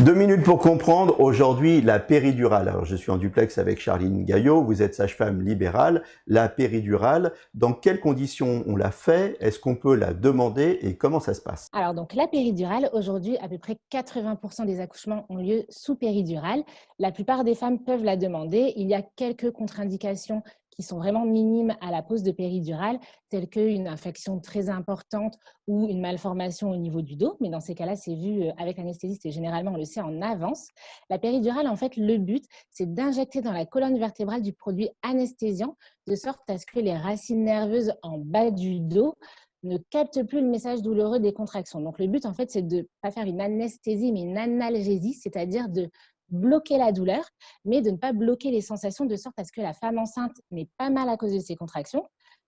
2 minutes pour comprendre, aujourd'hui, la péridurale. Alors, je suis en duplex avec Charline Gaillot, vous êtes sage-femme libérale. La péridurale, dans quelles conditions on la fait? Est-ce qu'on peut la demander et comment ça se passe? Alors, donc, la péridurale, aujourd'hui, à peu près 80% des accouchements ont lieu sous péridurale. La plupart des femmes peuvent la demander. Il y a quelques contre-indications qui sont vraiment minimes à la pose de péridurale, telles qu'une infection très importante ou une malformation au niveau du dos. Mais dans ces cas-là, c'est vu avec l'anesthésiste et généralement, on le sait en avance. La péridurale, en fait, le but, c'est d'injecter dans la colonne vertébrale du produit anesthésiant, de sorte à ce que les racines nerveuses en bas du dos ne capte plus le message douloureux des contractions. Donc, le but, en fait, c'est de ne pas faire une anesthésie, mais une analgésie, c'est-à-dire de bloquer la douleur, mais de ne pas bloquer les sensations, de sorte à ce que la femme enceinte n'ait pas mal à cause de ses contractions,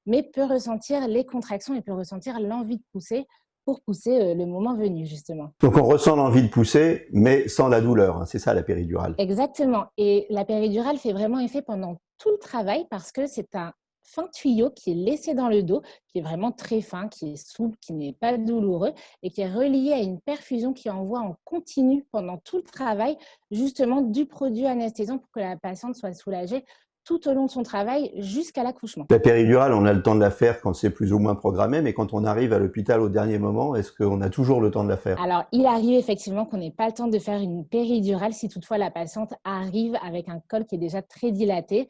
mais peut ressentir les contractions et peut ressentir l'envie de pousser pour pousser le moment venu, justement. Donc, on ressent l'envie de pousser, mais sans la douleur, hein, c'est ça la péridurale. Exactement. Et la péridurale fait vraiment effet pendant tout le travail parce que c'est un fin tuyau qui est laissé dans le dos, qui est vraiment très fin, qui est souple, qui n'est pas douloureux et qui est relié à une perfusion qui envoie en continu pendant tout le travail, justement du produit anesthésiant pour que la patiente soit soulagée tout au long de son travail jusqu'à l'accouchement. La péridurale, on a le temps de la faire quand c'est plus ou moins programmé, mais quand on arrive à l'hôpital au dernier moment, est-ce qu'on a toujours le temps de la faire? Alors, il arrive effectivement qu'on n'ait pas le temps de faire une péridurale si toutefois la patiente arrive avec un col qui est déjà très dilaté.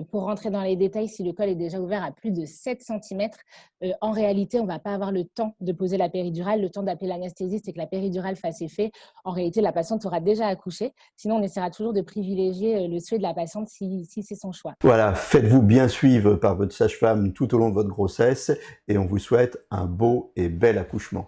Pour rentrer dans les détails, si le col est déjà ouvert à plus de 7 centimètres, en réalité, on ne va pas avoir le temps de poser la péridurale, le temps d'appeler l'anesthésiste et que la péridurale fasse effet. En réalité, la patiente aura déjà accouché. Sinon, on essaiera toujours de privilégier le souhait de la patiente si c'est son choix. Voilà, faites-vous bien suivre par votre sage-femme tout au long de votre grossesse et on vous souhaite un beau et bel accouchement.